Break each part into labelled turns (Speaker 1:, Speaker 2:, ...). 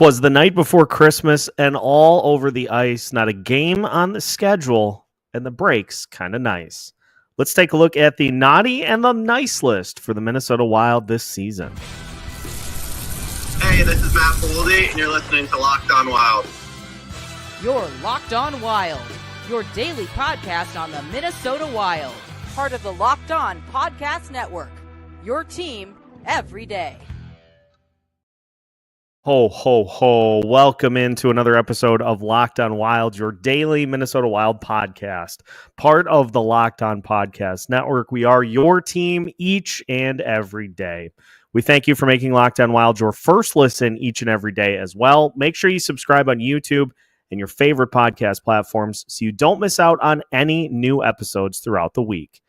Speaker 1: 'Twas the night before Christmas and all over the ice, not a game on the schedule, and the break's kind of nice. Let's take a look at the naughty and the nice list for the Minnesota Wild this season.
Speaker 2: Hey, this is Matt Boldy, and you're listening to Locked On Wild.
Speaker 3: You're Locked On Wild, your daily podcast on the Minnesota Wild. Part of the Locked On Podcast Network, your team every day.
Speaker 1: Ho, ho, ho. Welcome into another episode of Locked On Wild, your daily Minnesota Wild podcast. Part of the Locked On Podcast Network. We are your team each and every day. We thank you for making Locked On Wild your first listen each and every day as well. Make sure you subscribe on YouTube and your favorite podcast platforms so you don't miss out on any new episodes throughout the week.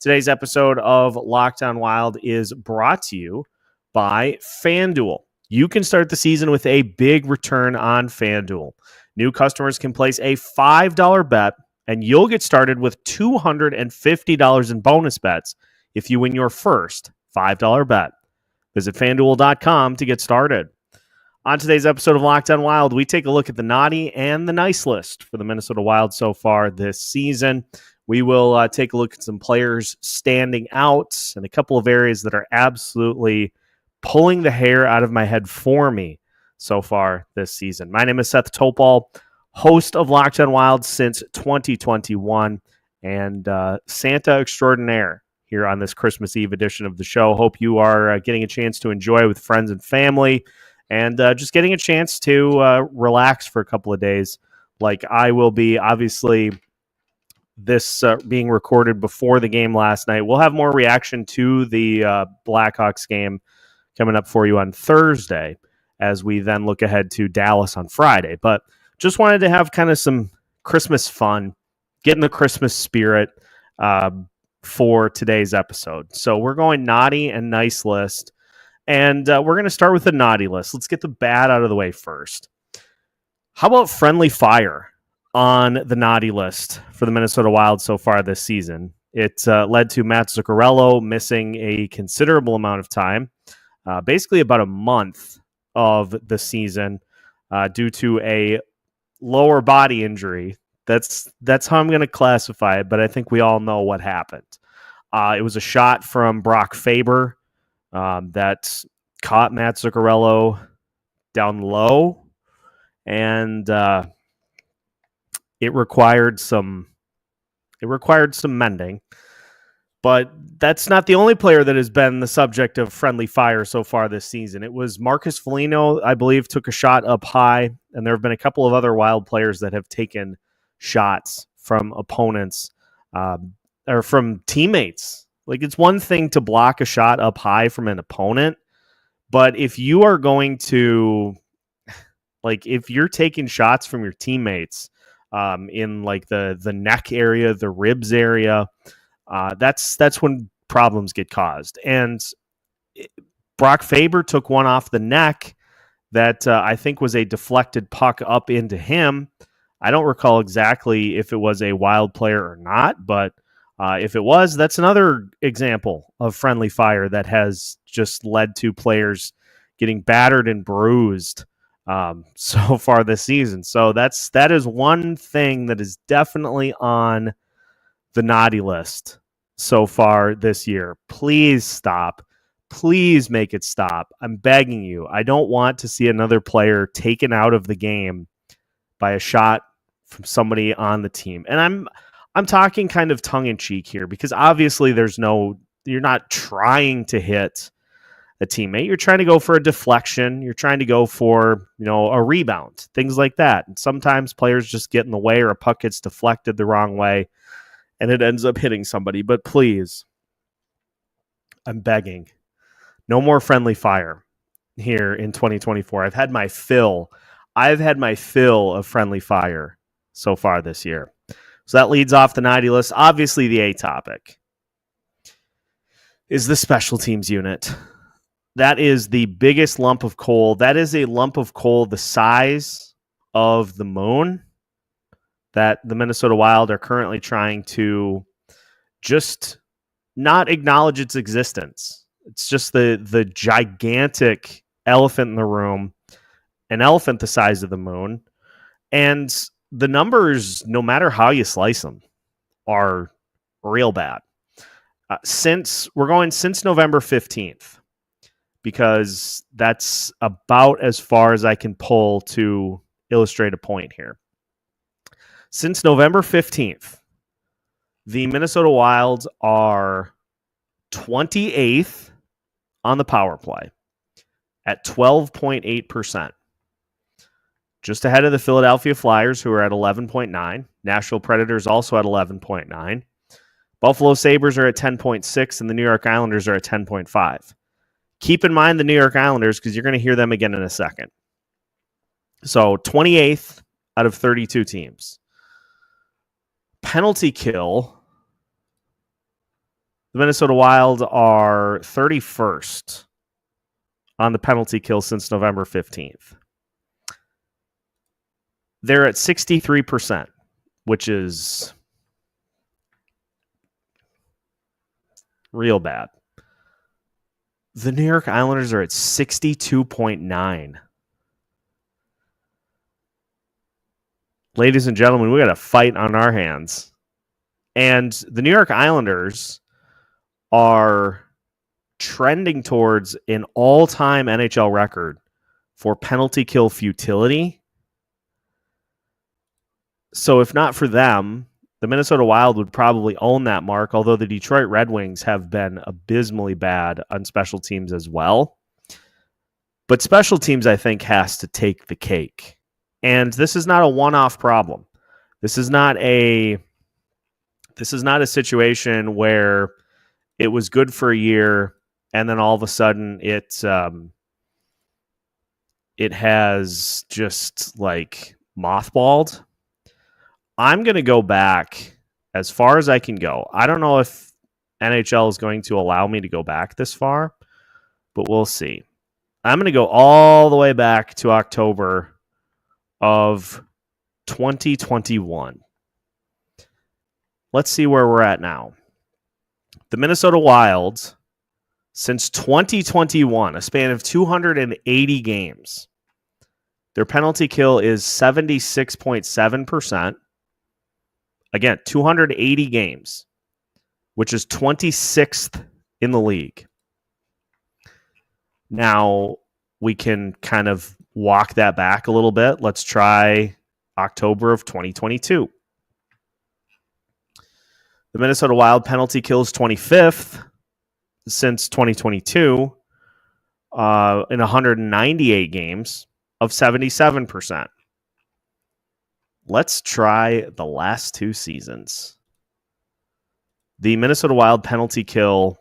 Speaker 1: Today's episode of Locked On Wild is brought to you by FanDuel. You can start the season with a big return on FanDuel. New customers can place a $5 bet, and you'll get started with $250 in bonus bets if you win your first $5 bet. Visit FanDuel.com to get started. On today's episode of Locked On Wild, we take a look at the naughty and the nice list for the Minnesota Wild so far this season. We will take a look at some players standing out and a couple of areas that are absolutely pulling the hair out of my head for me so far this season. My name is Seth Toupal, host of Locked On Wild since 2021, and Santa extraordinaire here on this Christmas Eve edition of the show. Hope you are getting a chance to enjoy with friends and family, and just getting a chance to relax for a couple of days like I will be. Obviously, this being recorded before the game last night. We'll have more reaction to the Blackhawks game coming up for you on Thursday as we then look ahead to Dallas on Friday. But just wanted to have kind of some Christmas fun, get in the Christmas spirit for today's episode. So we're going naughty and nice list. And we're going to start with the naughty list. Let's get the bad out of the way first. How about friendly fire on the naughty list for the Minnesota Wild so far this season? It led to Matt Zuccarello missing a considerable amount of time. Basically about a month of the season due to a lower body injury. That's how I'm going to classify it, but I think we all know what happened. It was a shot from Brock Faber that caught Matt Zuccarello down low, and it required some mending. But that's not the only player that has been the subject of friendly fire so far this season. It was Marcus Foligno, I believe, took a shot up high, and there have been a couple of other Wild players that have taken shots from opponents or from teammates. Like, it's one thing to block a shot up high from an opponent, but if you are going to, like, if you're taking shots from your teammates in like the neck area, the ribs area, that's when problems get caused. And Brock Faber took one off the neck that I think was a deflected puck up into him. I don't recall exactly if it was a Wild player or not, but if it was, that's another example of friendly fire that has just led to players getting battered and bruised so far this season. So that is one thing that is definitely on the naughty list so far this year. Please stop. Please make it stop. I'm begging you. I don't want to see another player taken out of the game by a shot from somebody on the team. And I'm talking kind of tongue in cheek here, because obviously you're not trying to hit a teammate. You're trying to go for a deflection. You're trying to go for, a rebound, things like that. And sometimes players just get in the way, or a puck gets deflected the wrong way and it ends up hitting somebody. But please, I'm begging, no more friendly fire here in 2024. I've had my fill of friendly fire so far this year. So that leads off the naughty list. Obviously, the A topic is the special teams unit. That is the biggest lump of coal. That is a lump of coal the size of the moon that the Minnesota Wild are currently trying to just not acknowledge its existence. It's just the gigantic elephant in the room an elephant the size of the moon. And the numbers, no matter how you slice them, are real bad. Since November 15th, because that's about as far as I can pull to illustrate a point here. Since November 15th, the Minnesota Wild are 28th on the power play at 12.8%. Just ahead of the Philadelphia Flyers, who are at 11.9. Nashville Predators also at 11.9. Buffalo Sabres are at 10.6, and the New York Islanders are at 10.5. Keep in mind the New York Islanders, because you're going to hear them again in a second. So 28th out of 32 teams. Penalty kill. The Minnesota Wild are 31st on the penalty kill since November 15th. They're at 63%, which is real bad. The New York Islanders are at 62.9. Ladies and gentlemen, we got a fight on our hands. And the New York Islanders are trending towards an all-time NHL record for penalty kill futility. So if not for them, the Minnesota Wild would probably own that mark, although the Detroit Red Wings have been abysmally bad on special teams as well. But special teams, I think, has to take the cake. And this is not a one-off problem. This is not a situation where it was good for a year and then all of a sudden it has just like mothballed. I'm going to go back as far as I can go. I don't know if NHL is going to allow me to go back this far, but we'll see. I'm going to go all the way back to October of 2021. Let's see where we're at now. The Minnesota Wild, since 2021, a span of 280 games, their penalty kill is 76.7%. Again, 280 games, which is 26th in the league. Now, we can kind of walk that back a little bit. Let's try October of 2022. The Minnesota Wild penalty kills 25th since 2022 in 198 games of 77%. Let's try the last two seasons. The Minnesota Wild penalty kill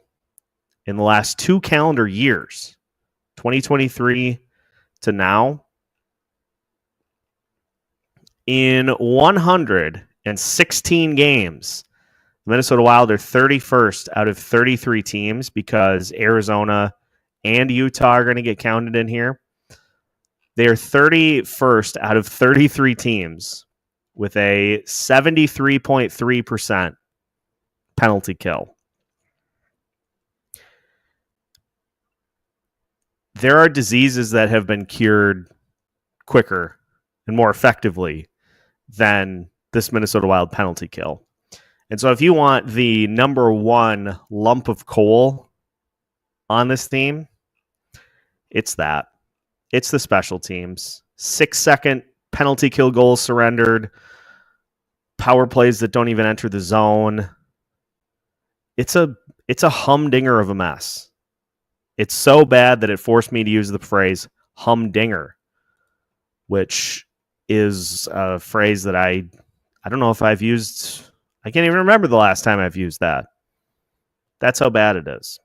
Speaker 1: in the last 2 calendar years, 2023 to now, in 116 games, the Minnesota Wild are 31st out of 33 teams because Arizona and Utah are going to get counted in here. They are 31st out of 33 teams with a 73.3% penalty kill. There are diseases that have been cured quicker and more effectively than this Minnesota Wild penalty kill. And so if you want the number one lump of coal on this theme, it's that. It's the special teams. 6-second penalty kill goals surrendered. Power plays that don't even enter the zone. It's a humdinger of a mess. It's so bad that it forced me to use the phrase humdinger, which is a phrase that I don't know if I've used. I can't even remember the last time I've used that. That's how bad it is.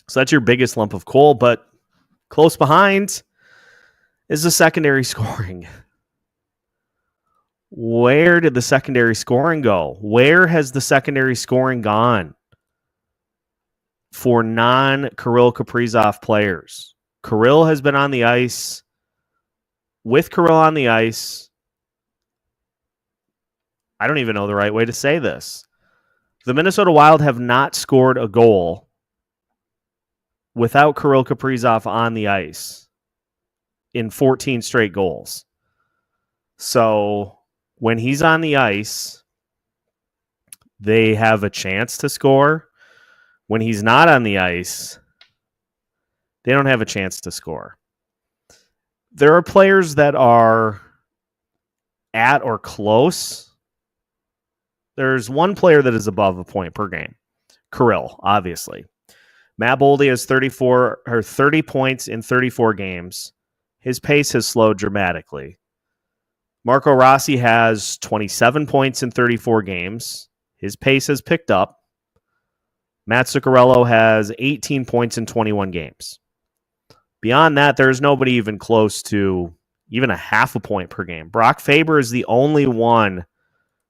Speaker 1: So that's your biggest lump of coal, but close behind is the secondary scoring. Where did the secondary scoring go? Where has the secondary scoring gone for non-Kirill Kaprizov players? Kirill has been on the ice. With Kirill on the ice, I don't even know the right way to say this. The Minnesota Wild have not scored a goal without Kirill Kaprizov on the ice in 14 straight goals. So when he's on the ice, they have a chance to score. When he's not on the ice, they don't have a chance to score. There are players that are at or close. There's one player that is above a point per game. Kirill, obviously. Matt Boldy has 30 points in 34 games. His pace has slowed dramatically. Marco Rossi has 27 points in 34 games. His pace has picked up. Matt Zuccarello has 18 points in 21 games. Beyond that, there's nobody even close to even a half a point per game. Brock Faber is the only one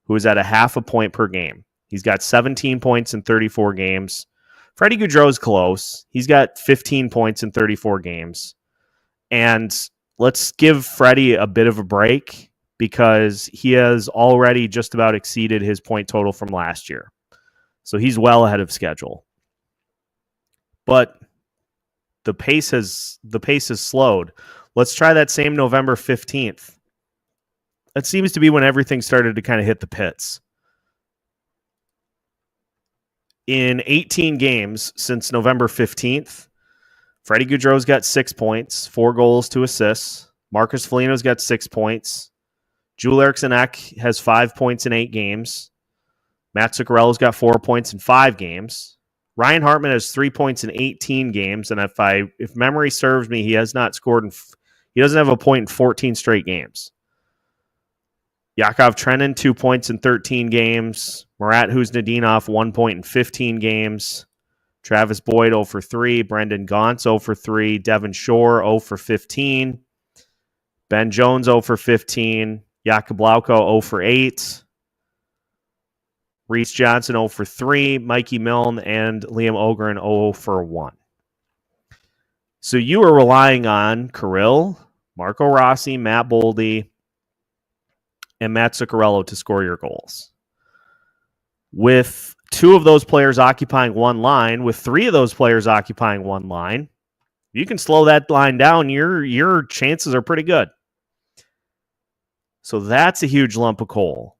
Speaker 1: who is at a half a point per game. He's got 17 points in 34 games. Freddie Gaudreau's close. He's got 15 points in 34 games. And let's give Freddie a bit of a break because he has already just about exceeded his point total from last year. So he's well ahead of schedule. But the pace has slowed. Let's try that same November 15th. That seems to be when everything started to kind of hit the pits. In 18 games since November 15th, Freddie Gaudreau's got 6 points, 4 goals, 2 assists. Marcus Foligno's got 6 points. Joel Eriksson Ek has 5 points in 8 games. Matt Zuccarello's got 4 points in 5 games. Ryan Hartman has 3 points in 18 games, and if memory serves me, he has not scored. He doesn't have a point in 14 straight games. Yakov Trenin, 2 points in 13 games. Murat Huznadinov, 1 point in 15 games. Travis Boyd, 0 for 3. Brendan Gaunce, 0 for 3. Devin Shore, 0 for 15. Ben Jones, 0 for 15. Jakub Lauko, 0 for 8. Reese Johnson, 0 for 3. Mikey Milne and Liam Ogren, 0 for 1. So you are relying on Kirill, Marco Rossi, Matt Boldy, and Matt Zuccarello to score your goals. With 2 of those players occupying one line, with 3 of those players occupying one line, you can slow that line down, your chances are pretty good. So that's a huge lump of coal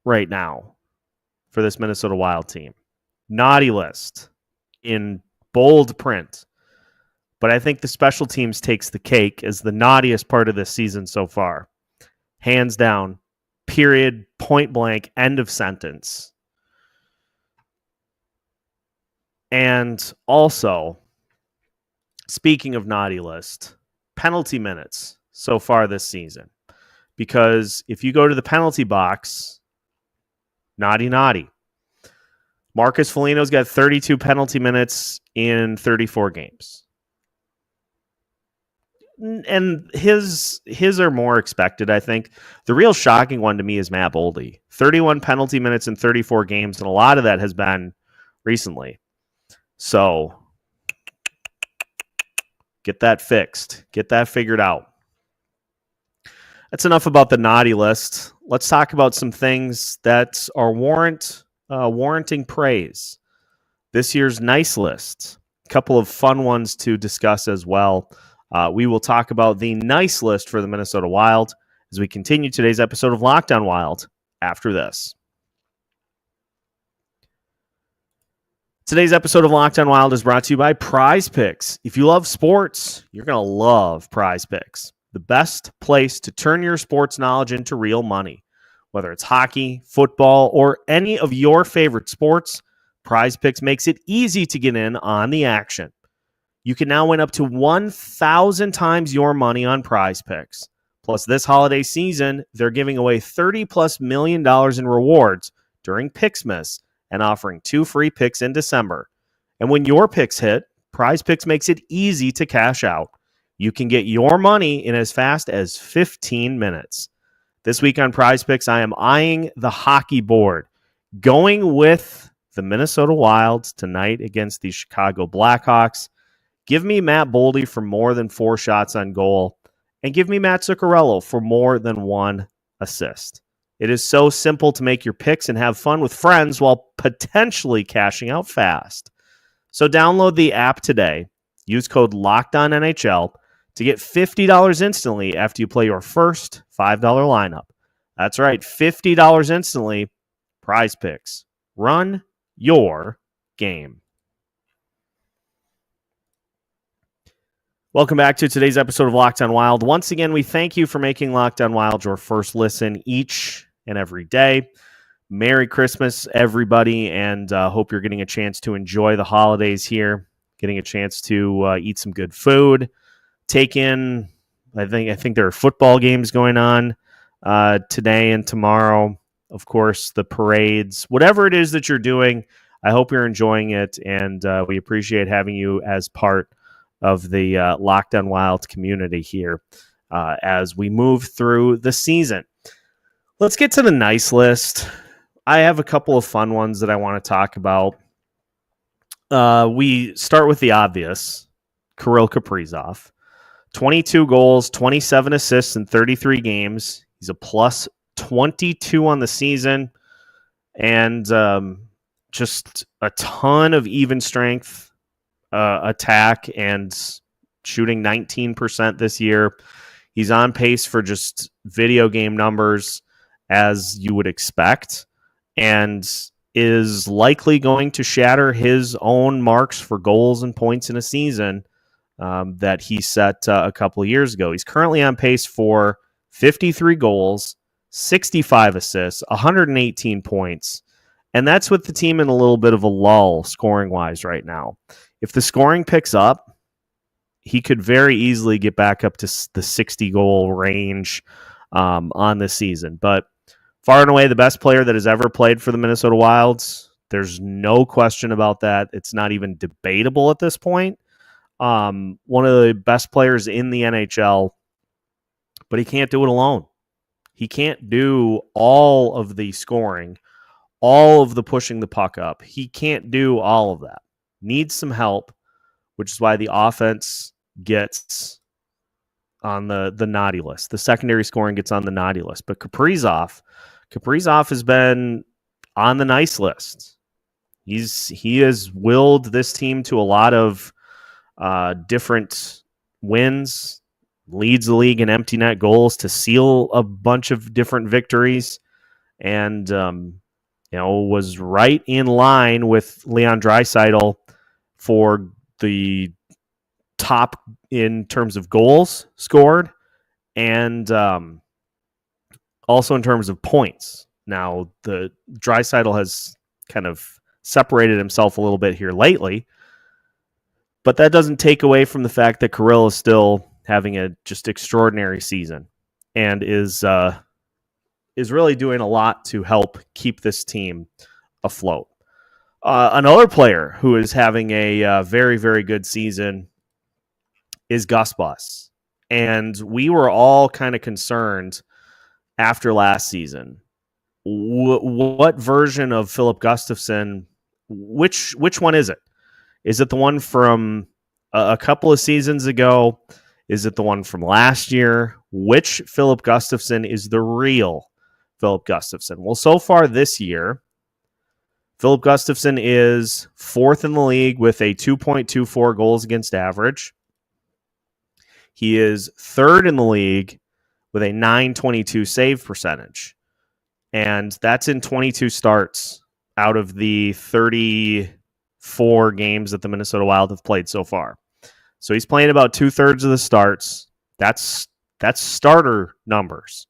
Speaker 1: right now for this Minnesota Wild team. Naughty list in bold print. But I think the special teams takes the cake as the naughtiest part of this season so far. Hands down, period, point blank, end of sentence. And also, speaking of naughty list, penalty minutes so far this season. Because if you go to the penalty box, naughty. Marcus Foligno's got 32 penalty minutes in 34 games. And his are more expected, I think. The real shocking one to me is Matt Boldy. 31 penalty minutes in 34 games, and a lot of that has been recently. So get that fixed. Get that figured out. That's enough about the naughty list. Let's talk about some things that are warranting praise. This year's nice list. A couple of fun ones to discuss as well. We will talk about the nice list for the Minnesota Wild as we continue today's episode of Lockdown Wild after this. Today's episode of Lockdown Wild is brought to you by Prize Picks. If you love sports, you're going to love Prize Picks. The best place to turn your sports knowledge into real money. Whether it's hockey, football, or any of your favorite sports, Prize Picks makes it easy to get in on the action. You can now win up to 1,000 times your money on Prize Picks. Plus, this holiday season, they're giving away $30+ million in rewards during Picksmas and offering 2 free picks in December. And when your picks hit, Prize Picks makes it easy to cash out. You can get your money in as fast as 15 minutes. This week on Prize Picks, I am eyeing the hockey board, going with the Minnesota Wild tonight against the Chicago Blackhawks. Give me Matt Boldy for more than 4 shots on goal, and give me Matt Zuccarello for more than 1 assist. It is so simple to make your picks and have fun with friends while potentially cashing out fast. So download the app today. Use code LOCKEDONNHL to get $50 instantly after you play your first $5 lineup. That's right, $50 instantly. Prize Picks. Run your game. Welcome back to today's episode of Locked On Wild. Once again, we thank you for making Locked On Wild your first listen each and every day. Merry Christmas, everybody, and hope you're getting a chance to enjoy the holidays here, getting a chance to eat some good food, take in, I think there are football games going on today and tomorrow. Of course, the parades, whatever it is that you're doing, I hope you're enjoying it, and we appreciate having you as part of the Locked On Wild community here as we move through the season. Let's get to the nice list. I have a couple of fun ones that I want to talk about. We start with the obvious, Kirill Kaprizov. 22 goals, 27 assists in 33 games. He's a plus 22 on the season, and just a ton of even strength attack and shooting 19% this year. He's on pace for just video game numbers, as you would expect, and is likely going to shatter his own marks for goals and points in a season that he set a couple of years ago. He's currently on pace for 53 goals, 65 assists, 118 points, and that's with the team in a little bit of a lull scoring-wise right now. If the scoring picks up, he could very easily get back up to the 60-goal range on this season. But far and away, the best player that has ever played for the Minnesota Wilds. There's no question about that. It's not even debatable at this point. One of the best players in the NHL, but he can't do it alone. He can't do all of the scoring, all of the pushing the puck up. He can't do all of that. Needs some help, which is why the offense gets on the naughty list. The secondary scoring gets on the naughty list. But Kaprizov has been on the nice list. He has willed this team to a lot of different wins, leads the league in empty net goals to seal a bunch of different victories, and was right in line with Leon Draisaitl for the top in terms of goals scored and also in terms of points. Now, the Draisaitl has kind of separated himself a little bit here lately, but that doesn't take away from the fact that Kirill is still having a just extraordinary season and is really doing a lot to help keep this team afloat. Another player who is having a very, very good season is Gus Bus. And we were all kind of concerned after last season. What version of Filip Gustavsson, which one is it? Is it the one from a couple of seasons ago? Is it the one from last year? Which Filip Gustavsson is the real Filip Gustavsson? Well, so far this year, Filip Gustavsson is fourth in the league with a 2.24 goals against average. He is third in the league with a .922 save percentage. And that's in 22 starts out of the 34 games that the Minnesota Wild have played so far. So he's playing about 2/3 of the starts. That's starter numbers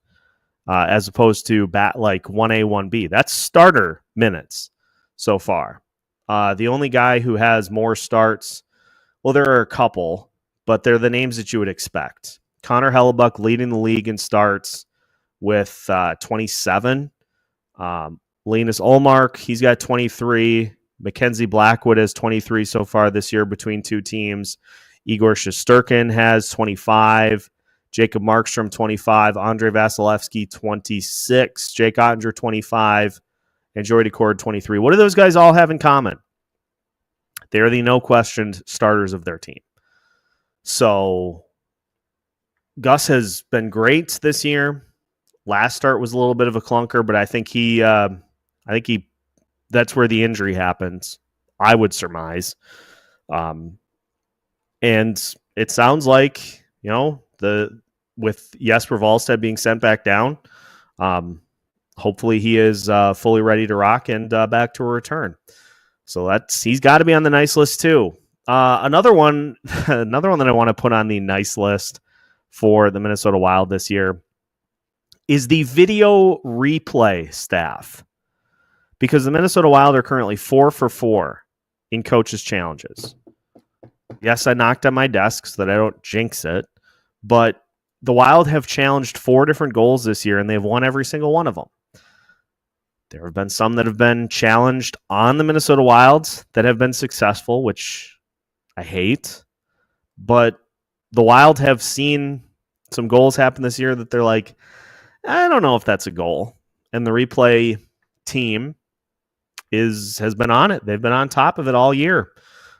Speaker 1: as opposed to like 1A, 1B. That's starter minutes so far. The only guy who has more starts, well, there are a couple, but they're the names that you would expect. Connor Hellebuck leading the league in starts with 27. Linus Ullmark, he's got 23. Mackenzie Blackwood has 23 so far this year between two teams. Igor Shesterkin has 25. Jacob Markstrom, 25. Andrei Vasilevsky, 26. Jake Ottinger, 25. And Jordy Cord, 23. What do those guys all have in common? They're the no-questioned starters of their team. So Gus has been great this year. Last start was a little bit of a clunker, but I think that's where the injury happens, I would surmise. And it sounds like, with Jesper Wallstedt being sent back down, hopefully he is fully ready to rock and back to a return. So he's got to be on the nice list too. Another one that I want to put on the nice list for the Minnesota Wild this year is the video replay staff, because the Minnesota Wild are currently 4 for 4 in coaches' challenges. Yes, I knocked on my desk so that I don't jinx it, but the Wild have challenged 4 different goals this year, and they've won every single one of them. There have been some that have been challenged on the Minnesota Wilds that have been successful, which I hate, but the Wild have seen some goals happen this year that they're like, I don't know if that's a goal. And the replay team has been on it. They've been on top of it all year.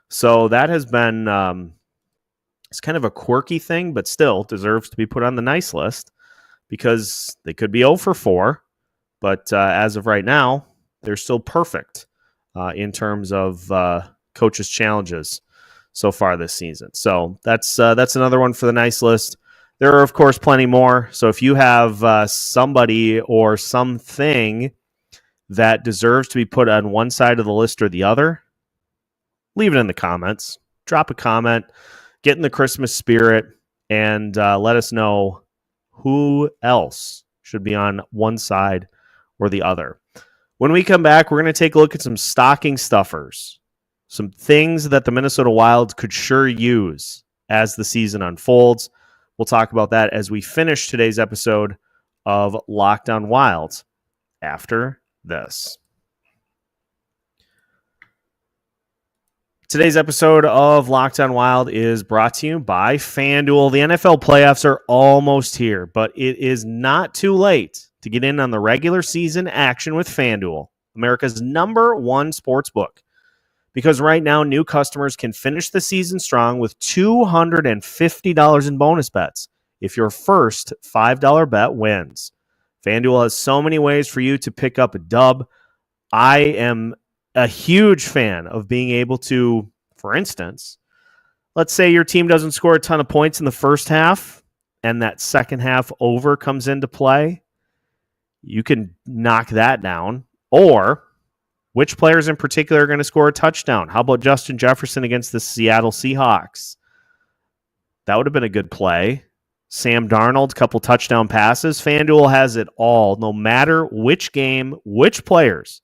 Speaker 1: So that has been it's kind of a quirky thing, but still deserves to be put on the nice list, because they could be 0 for 4, but as of right now, they're still perfect in terms of coaches' challenges so far this season. So that's another one for the nice list. There are, of course, plenty more. So if you have somebody or something that deserves to be put on one side of the list or the other, leave it in the comments. Drop a comment. Get in the Christmas spirit and let us know who else should be on one side or the other. When we come back, we're going to take a look at some stocking stuffers, some things that the Minnesota Wild could sure use as the season unfolds. We'll talk about that as we finish today's episode of Locked On Wild after this. Today's episode of Locked On Wild is brought to you by FanDuel. The NFL playoffs are almost here, but it is not too late to get in on the regular season action with FanDuel, America's #1 sports book. Because right now, new customers can finish the season strong with $250 in bonus bets if your first $5 bet wins. FanDuel has so many ways for you to pick up a dub. I am a huge fan of being able to, for instance, let's say your team doesn't score a ton of points in the first half and that second half over comes into play. You can knock that down. Or which players in particular are going to score a touchdown? How about Justin Jefferson against the Seattle Seahawks? That would have been a good play. Sam Darnold, couple touchdown passes. FanDuel has it all. No matter which game, which players,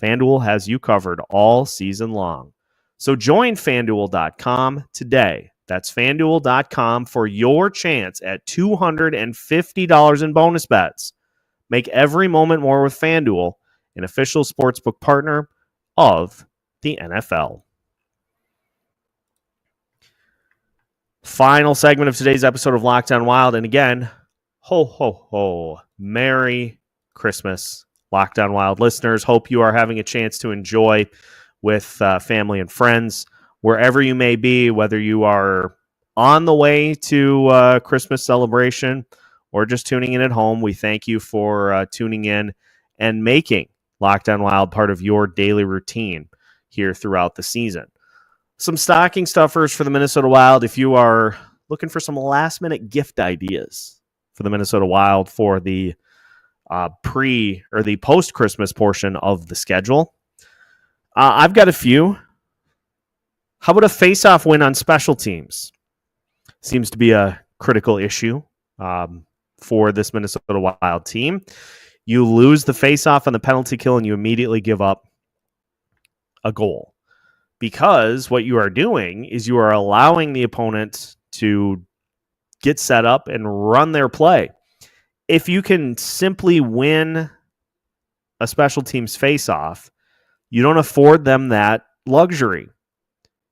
Speaker 1: FanDuel has you covered all season long. So join FanDuel.com today. That's FanDuel.com for your chance at $250 in bonus bets. Make every moment more with FanDuel, an official sportsbook partner of the NFL. Final segment of today's episode of Locked On Wild. And again, ho, ho, ho. Merry Christmas, Locked On Wild listeners. Hope you are having a chance to enjoy with family and friends, wherever you may be, whether you are on the way to Christmas celebration or just tuning in at home. We thank you for tuning in and making Locked On Wild part of your daily routine here throughout the season. Some stocking stuffers for the Minnesota Wild. If you are looking for some last-minute gift ideas for the Minnesota Wild for the the post-Christmas portion of the schedule, I've got a few. How about a face-off win on special teams? Seems to be a critical issue for this Minnesota Wild team. You lose the face-off on the penalty kill and you immediately give up a goal. Because what you are doing is you are allowing the opponent to get set up and run their play. If you can simply win a special teams face-off, you don't afford them that luxury.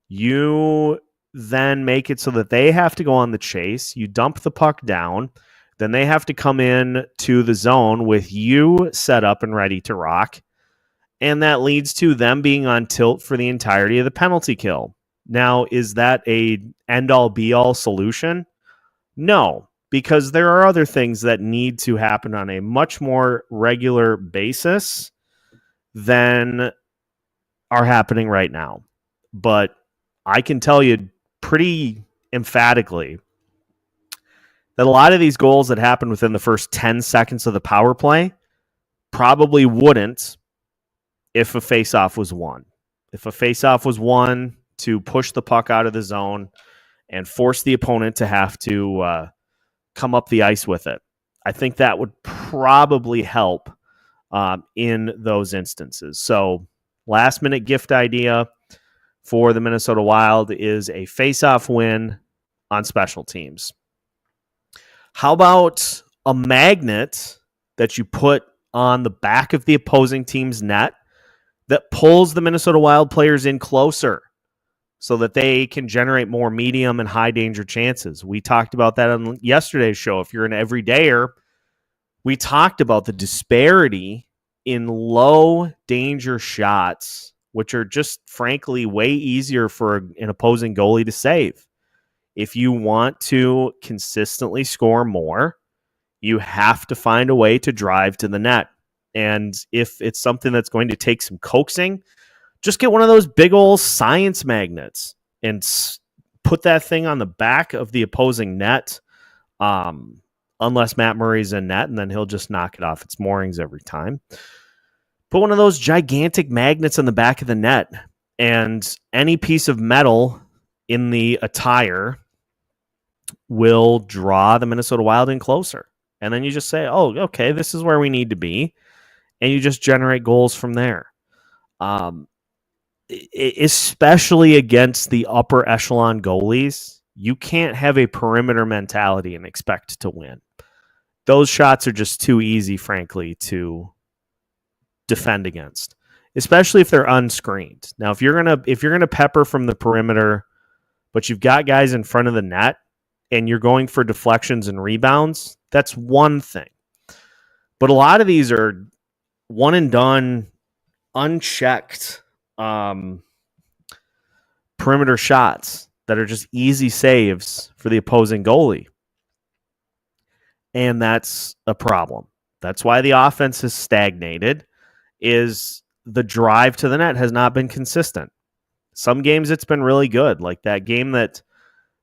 Speaker 1: You then make it so that they have to go on the chase. You dump the puck down. Then they have to come in to the zone with you set up and ready to rock. And that leads to them being on tilt for the entirety of the penalty kill. Now, is that a end-all, be-all solution? No, because there are other things that need to happen on a much more regular basis than are happening right now. But I can tell you pretty emphatically that a lot of these goals that happened within the first 10 seconds of the power play probably wouldn't if a faceoff was won. If a faceoff was won to push the puck out of the zone and force the opponent to have to come up the ice with it, I think that would probably help in those instances. So last-minute gift idea for the Minnesota Wild is a faceoff win on special teams. How about a magnet that you put on the back of the opposing team's net that pulls the Minnesota Wild players in closer so that they can generate more medium and high danger chances? We talked about that on yesterday's show. If you're an everydayer, we talked about the disparity in low danger shots, which are just frankly way easier for an opposing goalie to save. If you want to consistently score more, you have to find a way to drive to the net. And if it's something that's going to take some coaxing, just get one of those big old science magnets and put that thing on the back of the opposing net, unless Matt Murray's in net, and then he'll just knock it off its moorings every time. Put one of those gigantic magnets on the back of the net, and any piece of metal in the attire will draw the Minnesota Wild in closer. And then you just say, oh, okay, this is where we need to be. And you just generate goals from there. Especially against the upper echelon goalies, you can't have a perimeter mentality and expect to win. Those shots are just too easy, frankly, to defend against, especially if they're unscreened. Now, if you're gonna pepper from the perimeter, but you've got guys in front of the net and you're going for deflections and rebounds, that's one thing. But a lot of these are one and done, unchecked perimeter shots that are just easy saves for the opposing goalie. And that's a problem. That's why the offense has stagnated, is the drive to the net has not been consistent. Some games it's been really good, like that game that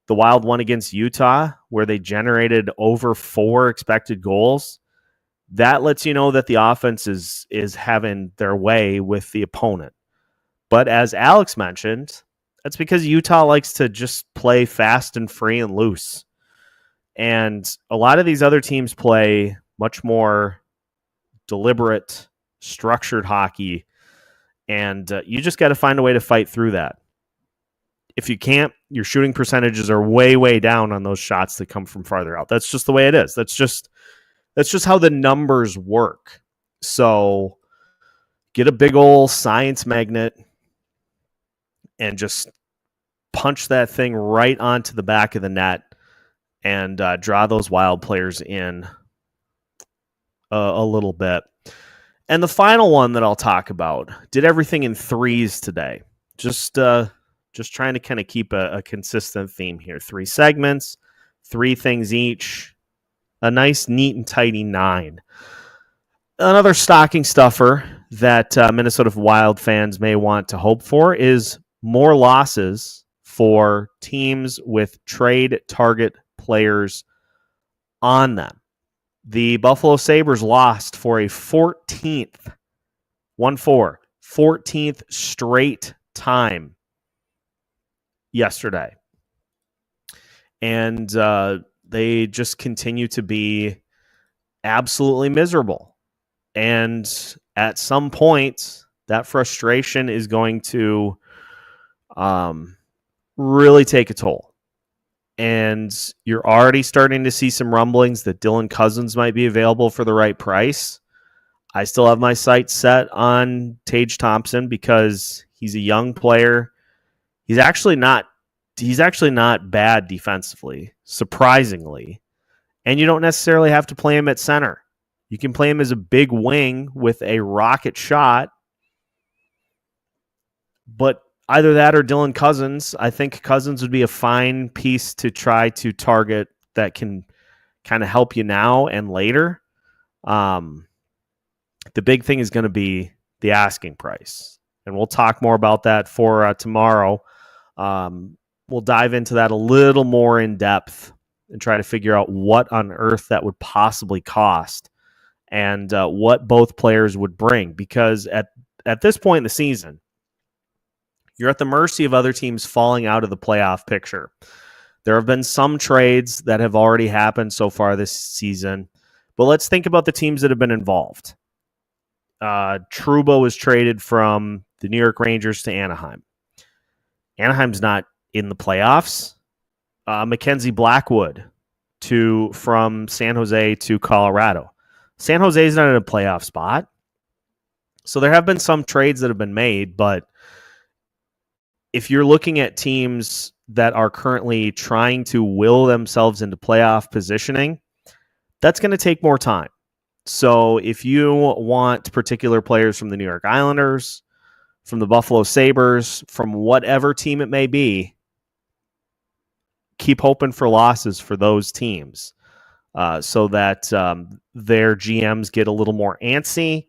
Speaker 1: the Wild won against Utah, where they generated over 4 expected goals. That lets you know that the offense is having their way with the opponent. But as Alex mentioned, that's because Utah likes to just play fast and free and loose. And a lot of these other teams play much more deliberate, structured hockey. And you just got to find a way to fight through that. If you can't, your shooting percentages are way, way down on those shots that come from farther out. That's just the way it is. That's just how the numbers work. So get a big old science magnet and just punch that thing right onto the back of the net and draw those Wild players in a little bit. And the final one that I'll talk about, did everything in threes today. Just trying to kind of keep a consistent theme here. 3 segments, 3 things each. A nice, neat, and tidy 9. Another stocking stuffer that Minnesota Wild fans may want to hope for is more losses for teams with trade target players on them. The Buffalo Sabres lost for a 14th straight time yesterday. And they just continue to be absolutely miserable. And at some point, that frustration is going to really take a toll. And you're already starting to see some rumblings that Dylan Cousins might be available for the right price. I still have my sights set on Tage Thompson because he's a young player. He's actually not bad defensively, surprisingly. And you don't necessarily have to play him at center. You can play him as a big wing with a rocket shot. But either that or Dylan Cousins. I think Cousins would be a fine piece to try to target that can kind of help you now and later. The big thing is going to be the asking price. And we'll talk more about that for tomorrow. We'll dive into that a little more in depth and try to figure out what on earth that would possibly cost and what both players would bring. Because at this point in the season, you're at the mercy of other teams falling out of the playoff picture. There have been some trades that have already happened so far this season, but let's think about the teams that have been involved. Trouba was traded from the New York Rangers to Anaheim. Anaheim's not in the playoffs. Mackenzie Blackwood from San Jose to Colorado. San Jose is not in a playoff spot. So there have been some trades that have been made, but if you're looking at teams that are currently trying to will themselves into playoff positioning, that's going to take more time. So if you want particular players from the New York Islanders, from the Buffalo Sabres, from whatever team it may be, keep hoping for losses for those teams so that their GMs get a little more antsy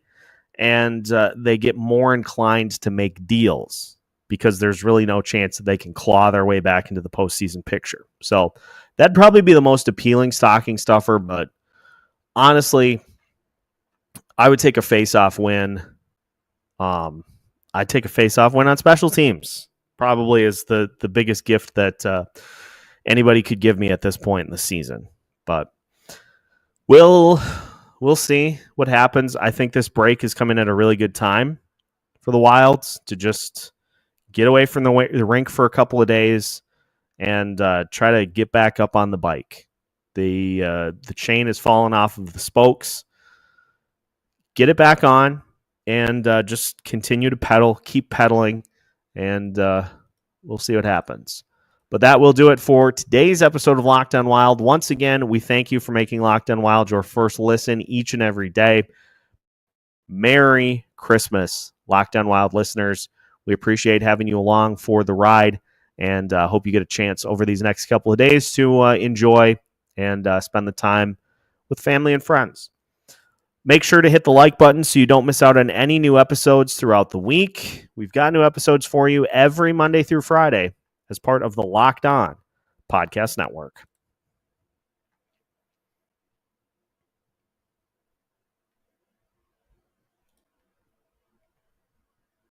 Speaker 1: and they get more inclined to make deals, because there's really no chance that they can claw their way back into the postseason picture. So that'd probably be the most appealing stocking stuffer, but honestly, I would take a face-off win. I'd take a face-off win on special teams. Probably is the biggest gift that anybody could give me at this point in the season. But we'll see what happens. I think this break is coming at a really good time for the Wilds to just get away from the rink for a couple of days and try to get back up on the bike. The chain has fallen off of the spokes. Get it back on and just continue to pedal, keep pedaling, and we'll see what happens. But that will do it for today's episode of Locked On Wild. Once again, we thank you for making Locked On Wild your first listen each and every day. Merry Christmas, Locked On Wild listeners. We appreciate having you along for the ride, and hope you get a chance over these next couple of days to enjoy and spend the time with family and friends. Make sure to hit the like button so you don't miss out on any new episodes throughout the week. We've got new episodes for you every Monday through Friday as part of the Locked On Podcast Network.